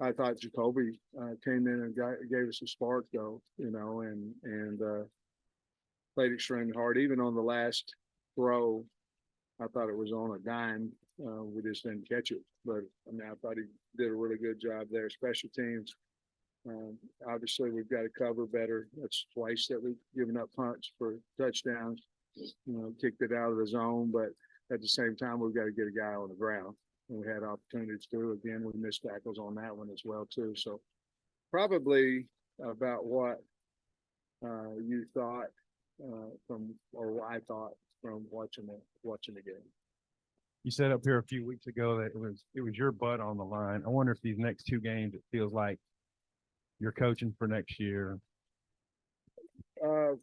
I thought Jacoby came in and gave us a spark, though, and played extremely hard. Even on the last throw, I thought it was on a dime. We just didn't catch it. But I mean, I thought he did a really good job there. Special teams. Obviously, we've got to cover better. That's twice that we've given up punts for touchdowns. Kicked it out of the zone, but at the same time, we've got to get a guy on the ground. And we had opportunities to. Again, we missed tackles on that one as well, too. So probably about what you thought or I thought from watching the game. You said up here a few weeks ago that it was your butt on the line. I wonder if these next two games, it feels like you're coaching for next year. Well,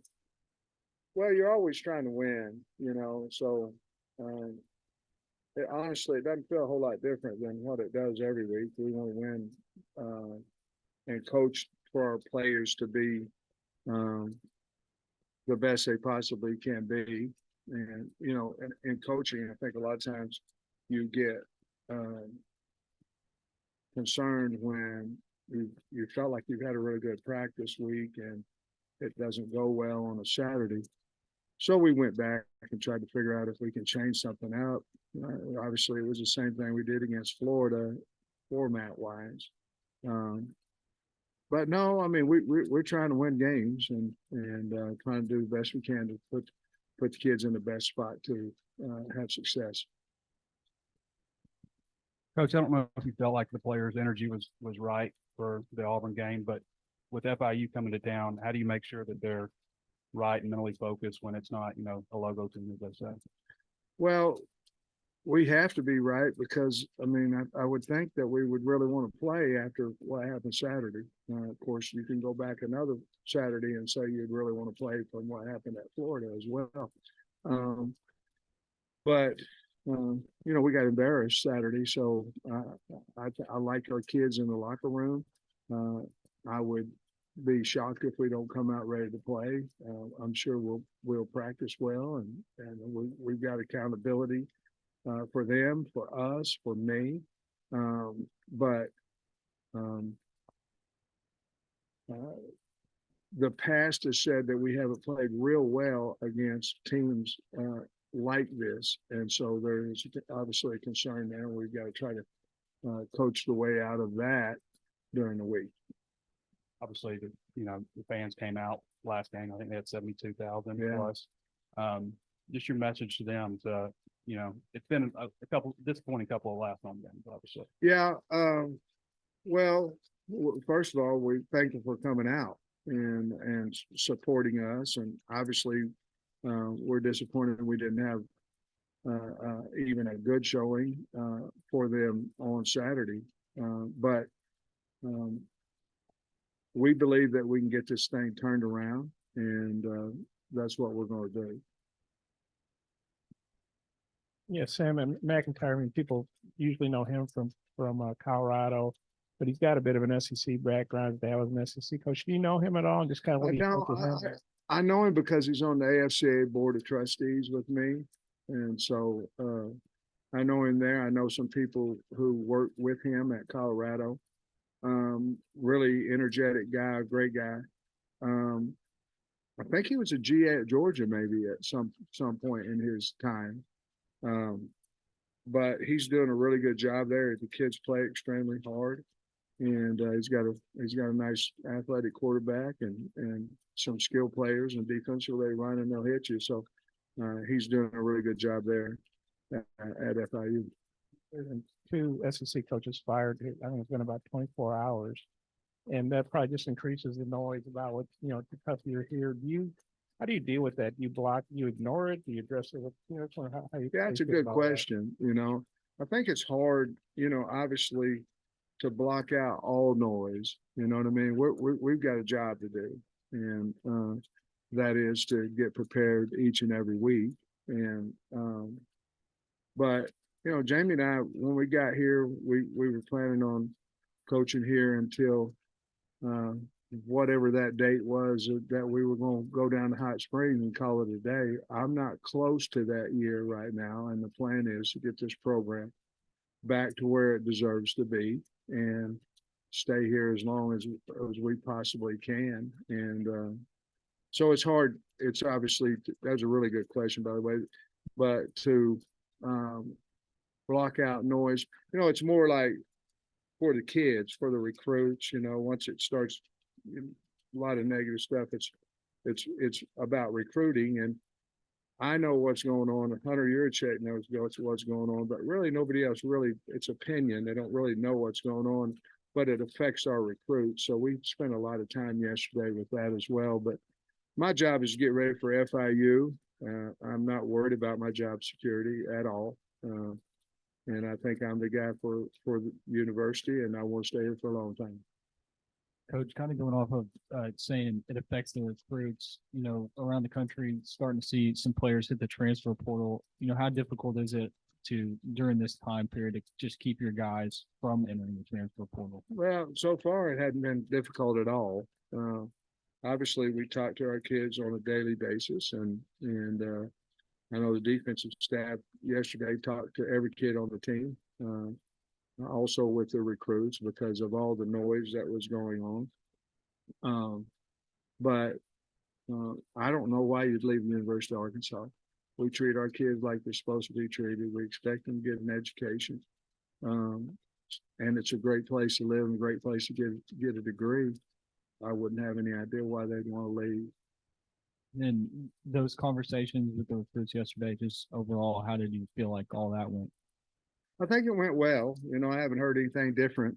you're always trying to win, so honestly, it doesn't feel a whole lot different than what it does every week. We want to win and coach for our players to be the best they possibly can be. And, in coaching, I think a lot of times you get concerned when you felt like you've had a really good practice week and it doesn't go well on a Saturday. So we went back and tried to figure out if we can change something up. Obviously, it was the same thing we did against Florida, format-wise. But no, I mean, we're trying to win games and trying to do the best we can to put the kids in the best spot to have success. Coach, I don't know if you felt like the players' energy was right for the Auburn game, but with FIU coming to town, how do you make sure that they're right and mentally focused when it's not, a logo team, as they say? Well, we have to be right because, I mean, I would think that we would really want to play after what happened Saturday. Of course, you can go back another Saturday and say you'd really want to play from what happened at Florida as well. But we got embarrassed Saturday, so I like our kids in the locker room. I would be shocked if we don't come out ready to play. I'm sure we'll practice well, and we've got accountability for them, for us, for me. But the past has said that we haven't played real well against teams like this, and so there's obviously a concern there. We've got to try to coach the way out of that during the week. Obviously, the fans came out last game. I think they had 72,000 plus. Just your message to them to, it's been a disappointing couple of last home games, obviously. Yeah. Well, first of all, we thank you for coming out and supporting us. And obviously, we're disappointed we didn't have even a good showing for them on Saturday. But we believe that we can get this thing turned around, and that's what we're going to do. Yeah, Sam and McIntyre, I mean, people usually know him from Colorado, but he's got a bit of an SEC background. His dad was an SEC coach. Do you know him at all? Just kind of what do you think of him? I know him because he's on the AFCA Board of Trustees with me, and so I know him there. I know some people who work with him at Colorado. Really energetic guy, great guy. I think he was a GA at Georgia maybe at some point in his time. But he's doing a really good job there. The kids play extremely hard, and he's got a nice athletic quarterback and some skilled players, and defensively they run and they'll hit you. So he's doing a really good job there at FIU. And 2 SEC coaches fired. I think it's been about 24 hours, and that probably just increases the noise about what the tough you're here. How do you deal with that? Do you block? You ignore it? Do you address it? How you? Yeah, that's a good question. I think it's hard. Obviously, to block out all noise. You know what I mean? We've got a job to do, and that is to get prepared each and every week. And but Jamie and I, when we got here, we were planning on coaching here until whatever that date was that we were going to go down to Hot Springs and call it a day. I'm not close to that year right now, and the plan is to get this program back to where it deserves to be. And stay here as long as we possibly can. And so it's hard. It's obviously, that's a really good question, by the way, but to block out noise, it's more like for the kids, for the recruits, once it starts, a lot of negative stuff, it's about recruiting. And I know what's going on. Hunter Yurchek knows what's going on, but really nobody else really, it's opinion. They don't really know what's going on, but it affects our recruits. So we spent a lot of time yesterday with that as well. But my job is to get ready for FIU. I'm not worried about my job security at all. And I think I'm the guy for the university, and I want to stay here for a long time. Coach, kind of going off of saying it affects the recruits, around the country, starting to see some players hit the transfer portal. How difficult is it to, during this time period, to just keep your guys from entering the transfer portal? Well, so far it hadn't been difficult at all. Obviously, we talk to our kids on a daily basis, and I know the defensive staff yesterday talked to every kid on the team. Also with the recruits because of all the noise that was going on. But I don't know why you'd leave the University of Arkansas. We treat our kids like they're supposed to be treated. We expect them to get an education. And it's a great place to live and a great place to get a degree. I wouldn't have any idea why they'd want to leave. And those conversations with the recruits yesterday, just overall, how did you feel like all that went? I think it went well. I haven't heard anything different.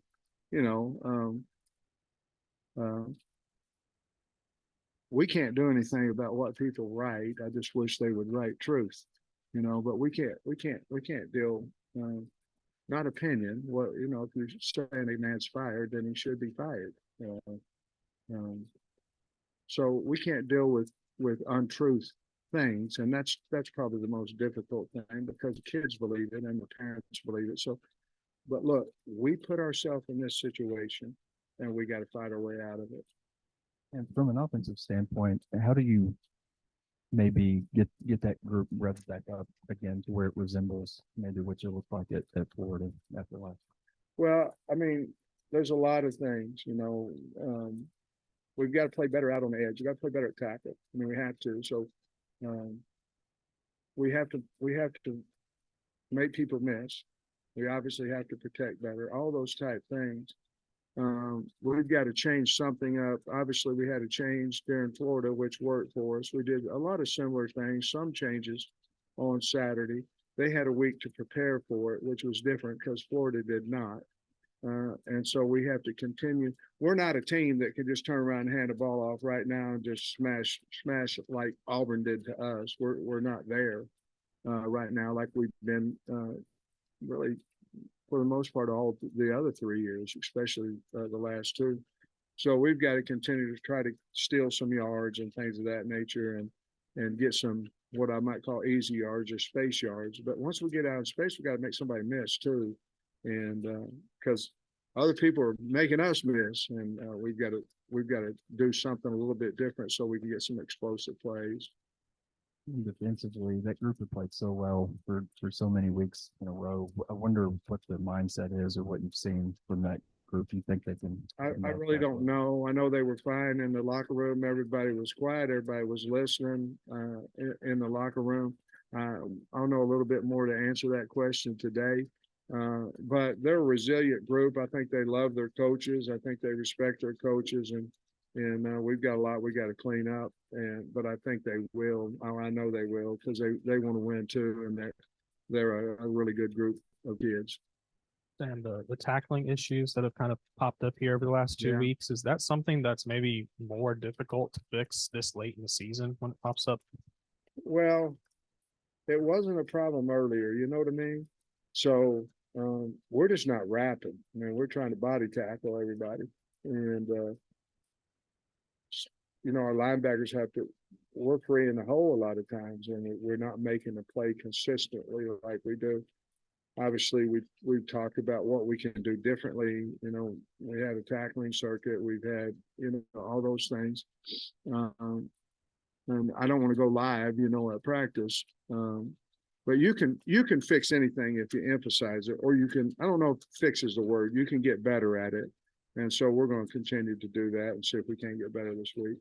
We can't do anything about what people write. I just wish they would write truth. But we can't deal. Not opinion. Well, if you're saying a man's fired, then he should be fired. So we can't deal with untruth things, and that's probably the most difficult thing because the kids believe it and the parents believe it. So, but look, we put ourselves in this situation, and we got to fight our way out of it. And from an offensive standpoint, how do you maybe get that group revved back up again to where it resembles maybe what it looked like at Florida after last? Well, I mean, there's a lot of things. We've got to play better out on the edge. We've got to play better at tackle. I mean, we have to. So. We have to make people miss. We obviously have to protect better, all those type things. We've got to change something up. Obviously, we had a change during Florida, which worked for us. We did a lot of similar things, some changes on Saturday. They had a week to prepare for it, which was different because Florida did not. And so we have to continue. We're not a team that can just turn around and hand the ball off right now and just smash it like Auburn did to us. We're not there right now, like we've been really for the most part all the other 3 years, especially the last two. So we've got to continue to try to steal some yards and things of that nature, and get some what I might call easy yards or space yards. But once we get out in space, we got to make somebody miss too. And because other people are making us miss, and we've got to do something a little bit different so we can get some explosive plays. Defensively, that group had played so well for so many weeks in a row. I wonder what the mindset is or what you've seen from that group. You think they can? I really don't know. I know they were fine in the locker room. Everybody was quiet. Everybody was listening in the locker room. I'll know a little bit more to answer that question today. But they're a resilient group. I think they love their coaches. I think they respect their coaches, and we've got a lot we got to clean up. But I think they will. I know they will because they want to win too, and they're a really good group of kids. And the tackling issues that have kind of popped up here over the last 2 weeks, is that something that's maybe more difficult to fix this late in the season when it pops up? Well, it wasn't a problem earlier. You know what I mean? So we're just not rapping. I mean, we're trying to body tackle everybody. And, our linebackers we're free in the hole a lot of times, and we're not making a play consistently like we do. Obviously, we've talked about what we can do differently. We had a tackling circuit. We've had, all those things. And I don't want to go live, at practice. But you can fix anything if you emphasize it, or you can, I don't know if fix is the word, you can get better at it. And so we're going to continue to do that and see if we can get better this week.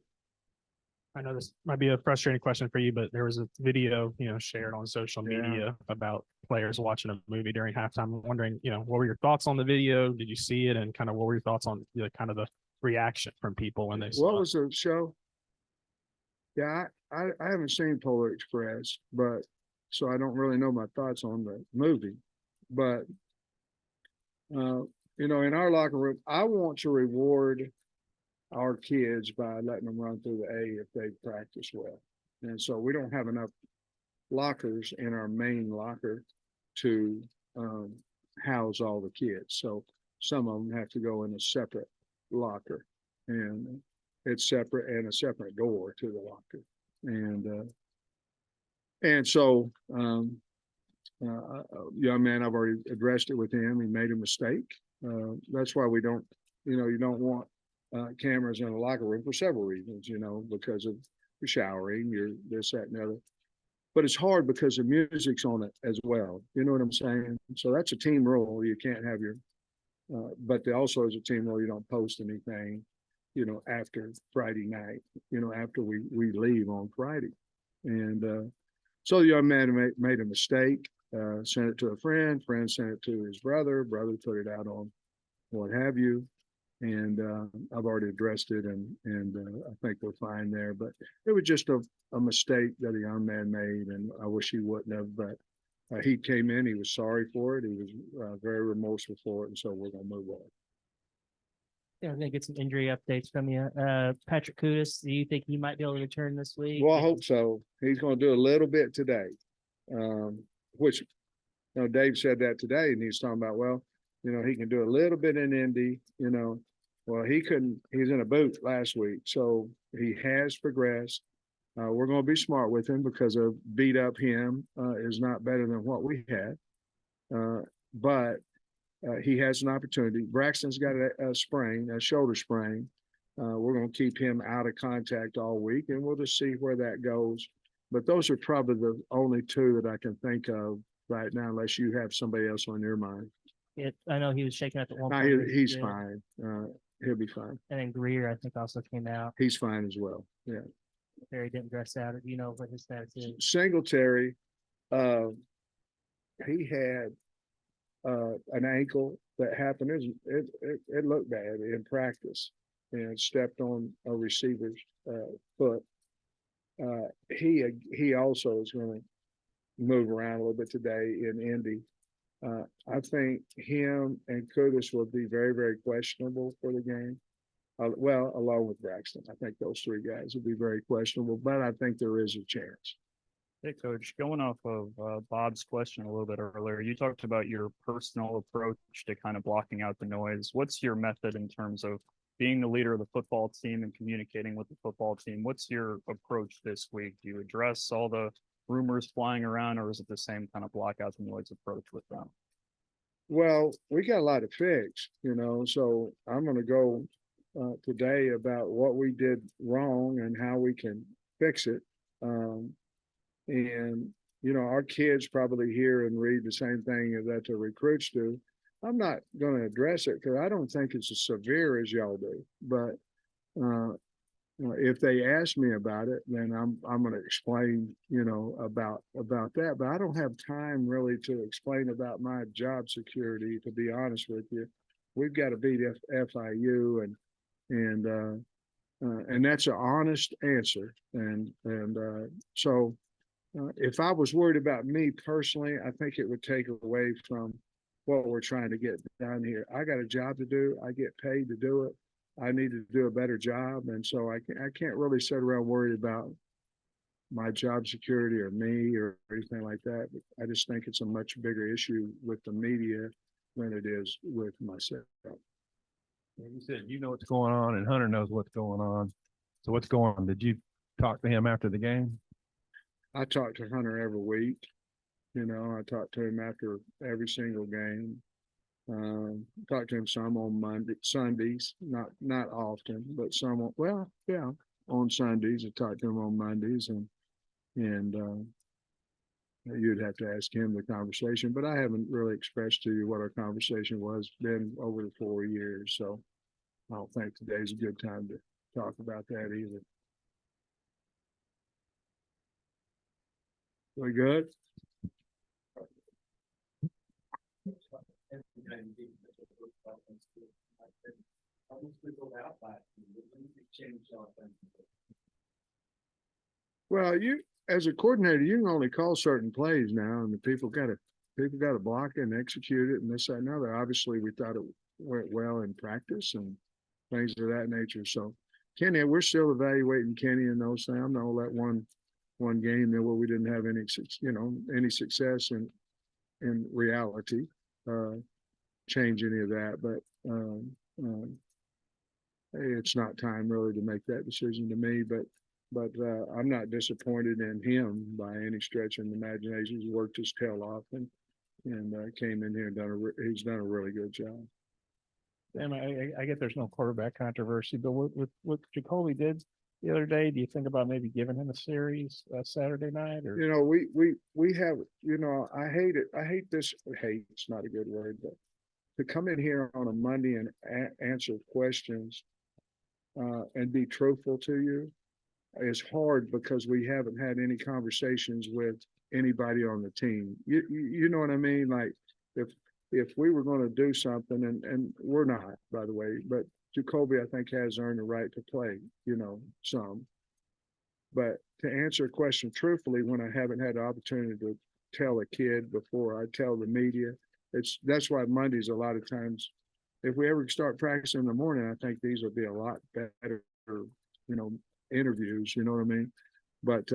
I know this might be a frustrating question for you, but there was a video, shared on social Yeah. media about players watching a movie during halftime. I'm wondering, what were your thoughts on the video? Did you see it? And kind of what were your thoughts on kind of the reaction from people when they saw What it? was the show? Yeah, I haven't seen Polar Express, but so I don't really know my thoughts on the movie. But in our locker room, I want to reward our kids by letting them run through the A if they practice well. And so we don't have enough lockers in our main locker to house all the kids. So some of them have to go in a separate locker, and it's separate and a separate door to the locker. And so young man, I've already addressed it with him. He made a mistake. That's why we don't, you don't want cameras in a locker room for several reasons, because of the showering, you're this, that, and the other. But it's hard because the music's on it as well. You know what I'm saying? So that's a team rule. You can't have your, but there also is a team rule. You don't post anything, after Friday night, after we leave on Friday. And so the young man made a mistake, sent it to a friend sent it to his brother put it out on what have you. And I've already addressed it, and I think we're fine there. But it was just a mistake that a young man made, and I wish he wouldn't have. But he came in, he was sorry for it, he was very remorseful for it, and so we're going to move on. Yeah, I'm gonna get some injury updates from you. Patrick Kudus, do you think he might be able to return this week? Well, I hope so. He's going to do a little bit today, which Dave said that today, and he's talking about, well, he can do a little bit in Indy, Well, he couldn't, he's in a boot last week, so he has progressed. We're going to be smart with him because a beat up him is not better than what we had. But he has an opportunity. Braxton's got a sprain, a shoulder sprain. We're going to keep him out of contact all week, and we'll just see where that goes. But those are probably the only two that I can think of right now, unless you have somebody else on your mind. I know he was shaking up at one No, point. he's Yeah. fine. He'll be fine. And then Greer, I think, also came out. He's fine as well. Yeah. Barry didn't dress out. Do you know what his status is? Singletary, he had an ankle that happened. It looked bad in practice, and stepped on a receiver's foot. He also is going to move around a little bit today in Indy. I think him and Kudus will be very, very questionable for the game. Well, along with Braxton, I think those three guys will be very questionable, but I think there is a chance. Hey, Coach, going off of Bob's question a little bit earlier, you talked about your personal approach to kind of blocking out the noise. What's your method in terms of being the leader of the football team and communicating with the football team? What's your approach this week? Do you address all the rumors flying around, or is it the same kind of block out the noise approach with them? Well, we got a lot to fix, so I'm going to go today about what we did wrong and how we can fix it. And, our kids probably hear and read the same thing that the recruits do. I'm not going to address it because I don't think it's as severe as y'all do. But if they ask me about it, then I'm going to explain, about that. But I don't have time really to explain about my job security, to be honest with you. We've got to beat FIU, and that's an honest answer. So if I was worried about me personally, I think it would take away from what we're trying to get done here. I got a job to do. I get paid to do it. I need to do a better job. And so I can't really sit around worried about my job security or me or anything like that. But I just think it's a much bigger issue with the media than it is with myself. You said you know what's going on and Hunter knows what's going on. So what's going on? Did you talk to him after the game? I talk to Hunter every week. I talk to him after every single game. Talk to him some on Sundays, not often, but some on Sundays. I talk to him on Mondays, and you'd have to ask him the conversation. But I haven't really expressed to you what our conversation was. Been over the 4 years, so I don't think today's a good time to talk about that either. We good? Well, you, as a coordinator, you can only call certain plays now, and the people gotta block it and execute it and this, that, and other. Obviously, we thought it went well in practice and things of that nature. So Kenny, we're still evaluating Kenny and those things. I'm gonna let one game there where we didn't have any success in reality, change any of that. But it's not time really to make that decision to me. But I'm not disappointed in him by any stretch of the imagination. He's worked his tail off and came in here and he's done a really good job. And I get there's no quarterback controversy, but what Jacoby did the other day, do you think about maybe giving him a series Saturday night? Or We have, I hate it. I hate this. Hate, it's not a good word, but to come in here on a Monday and answer questions and be truthful to you is hard because we haven't had any conversations with anybody on the team. You know what I mean? Like if we were going to do something, and we're not, by the way, but Jacoby, I think, has earned the right to play, some. But to answer a question truthfully, when I haven't had the opportunity to tell a kid before I tell the media, that's why Mondays a lot of times, if we ever start practicing in the morning, I think these will be a lot better, interviews, you know what I mean? But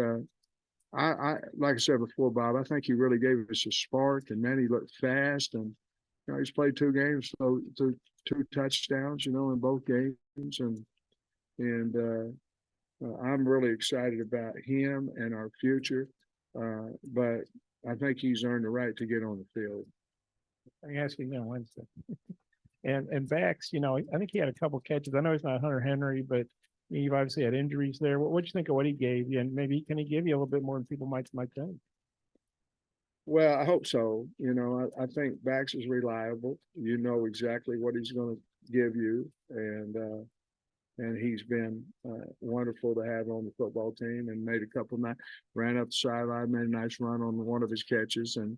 I like I said before, Bob, I think he really gave us a spark, and then he looked fast, and he's played 2 games, so 2 touchdowns, in both games, and I'm really excited about him and our future. But I think he's earned the right to get on the field. I'm asking you on Wednesday. And backs, I think he had a couple catches. I know he's not Hunter Henry, but you've obviously had injuries there. What'd you think of what he gave you? And maybe can he give you a little bit more than people might think? Well, I hope so. I think Bax is reliable. You know exactly what he's going to give you, and he's been wonderful to have on the football team. And made a couple nice, ran up the sideline, made a nice run on one of his catches, and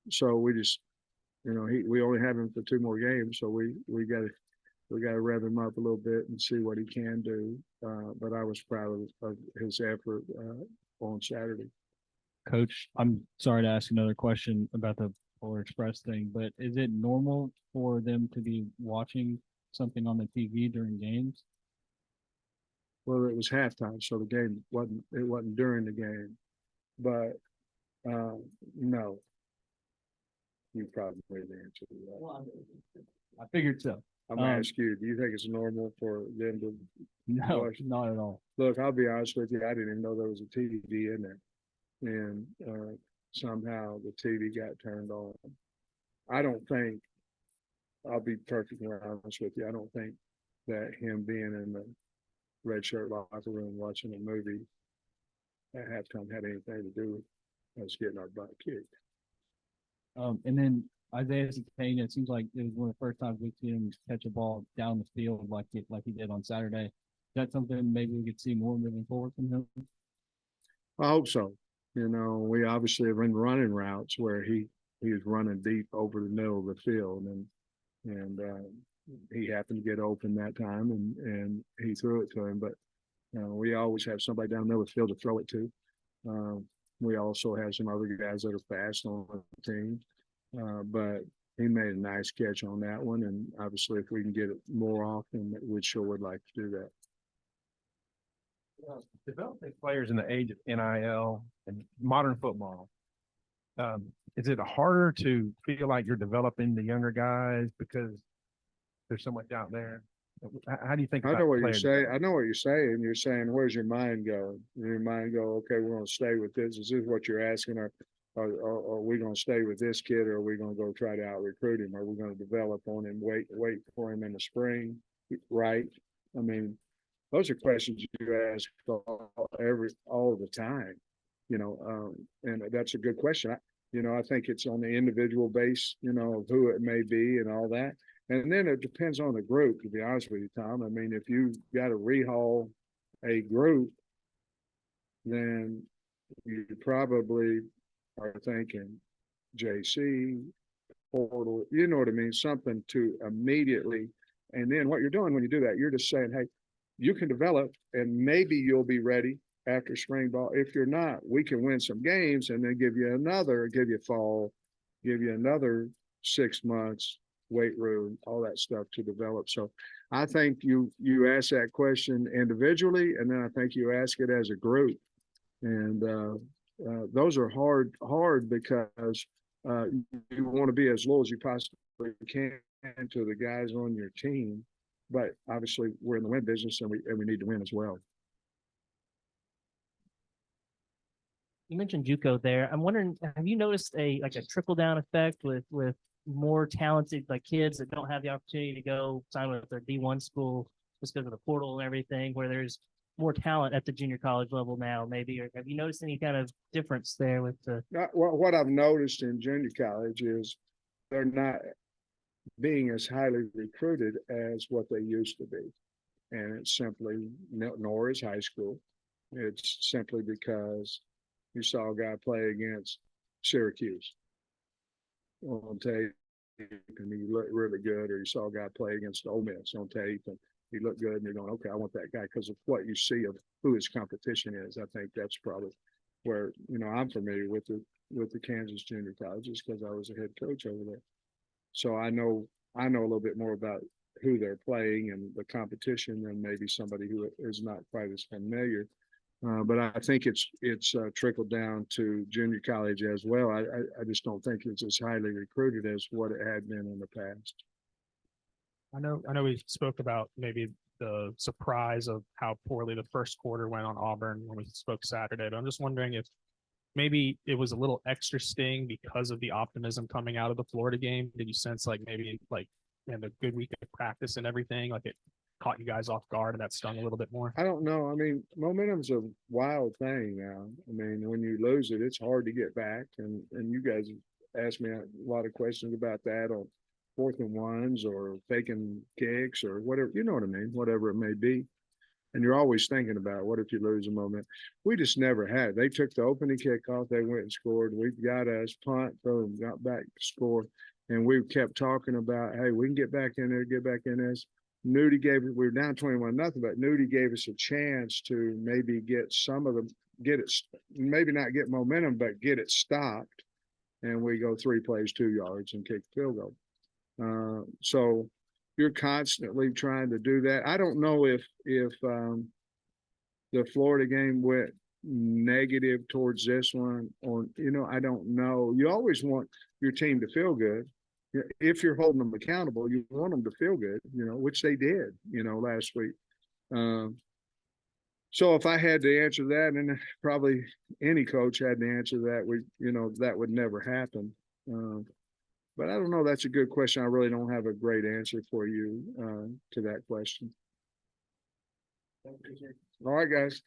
so we just, we only have him for 2 more games, so we got to rev him up a little bit and see what he can do. But I was proud of his effort on Saturday. Coach, I'm sorry to ask another question about the Polar Express thing, but is it normal for them to be watching something on the TV during games? Well, it was halftime, so the game wasn't during the game, but no. You probably know the answer to that. I figured so. I'm gonna ask you, do you think it's normal for them to No, watch? not at all. Look, I'll be honest with you, I didn't even know there was a TV in there. And somehow the TV got turned on. I don't think, I'll be perfectly honest with you, I don't think that him being in the red shirt locker room watching a movie at halftime had anything to do with us getting our butt kicked. And then Isaiah Kane, it seems like it was one of the first times we've seen him catch a ball down the field like he did on Saturday. Is that something maybe we could see more moving forward from him? I hope so. We obviously have been running routes where he was running deep over the middle of the field, and he happened to get open that time, and he threw it to him. But we always have somebody down the middle of the field to throw it to. We also have some other guys that are fast on the team, but he made a nice catch on that one. And obviously, if we can get it more often, we sure would like to do that. Developing players in the age of NIL and modern football, is it harder to feel like you're developing the younger guys because there's so much out there? How do you think I about know what you're player saying. development? I know what you're saying. You're saying, where's your mind go? Your mind go, okay, we're going to stay with this. Is this what you're asking? Or are we going to stay with this kid, or are we going to go try to out recruit him? Are we going to develop on him, wait for him in the spring? Right. I mean, those are questions you ask all the time, and that's a good question. I think it's on the individual base, of who it may be and all that. And then it depends on the group, to be honest with you, Tom. I mean, if you got to rehaul a group, then you probably are thinking JC, portal, you know what I mean? Something to immediately. And then what you're doing when you do that, you're just saying, hey, you can develop and maybe you'll be ready after spring ball. If you're not, we can win some games and then give you fall, give you another 6 months, weight room, all that stuff to develop. So I think you ask that question individually, and then I think you ask it as a group. And those are hard because you want to be as low as you possibly can to the guys on your team. But obviously we're in the win business and we need to win as well. You mentioned JUCO there. I'm wondering, have you noticed a trickle down effect with more talented kids that don't have the opportunity to go sign with their D1 school just because of the portal and everything, where there's more talent at the junior college level now, maybe? Or have you noticed any kind of difference there with the? What I've noticed in junior college is they're not being as highly recruited as what they used to be. And it's simply, nor is high school. It's simply because you saw a guy play against Syracuse on tape and he looked really good, or you saw a guy play against Ole Miss on tape and he looked good, and you're going, okay, I want that guy because of what you see of who his competition is. I think that's probably where, I'm familiar with the Kansas junior colleges because I was a head coach over there. So I know a little bit more about who they're playing and the competition than maybe somebody who is not quite as familiar. But I think it's trickled down to junior college as well. I just don't think it's as highly recruited as what it had been in the past. I know we spoke about maybe the surprise of how poorly the first quarter went on Auburn when we spoke Saturday, but I'm just wondering if maybe it was a little extra sting because of the optimism coming out of the Florida game. Did you sense maybe in a good week of practice and everything, it caught you guys off guard and that stung a little bit more? I don't know. I mean, momentum's a wild thing now. I mean, when you lose it, it's hard to get back. And you guys asked me a lot of questions about that on 4th and 1s or faking kicks or whatever, you know what I mean, whatever it may be. And you're always thinking about what if you lose a moment. We just never had. They took the opening kickoff, they went and scored. We got us, punt, boom, got back to score. And we kept talking about, hey, we can get back in there, get back in this. Nudie we were down 21-0, but Nudie gave us a chance to maybe get some of them, maybe not get momentum, but get it stopped. And we go 3 plays, 2 yards and kick the field goal. So you're constantly trying to do that. I don't know if the Florida game went negative towards this one, or I don't know. You always want your team to feel good. If you're holding them accountable, you want them to feel good, which they did, last week. So if I had to answer that, and probably any coach had to answer that, that would never happen. But I don't know. That's a good question. I really don't have a great answer for you to that question. All right, guys.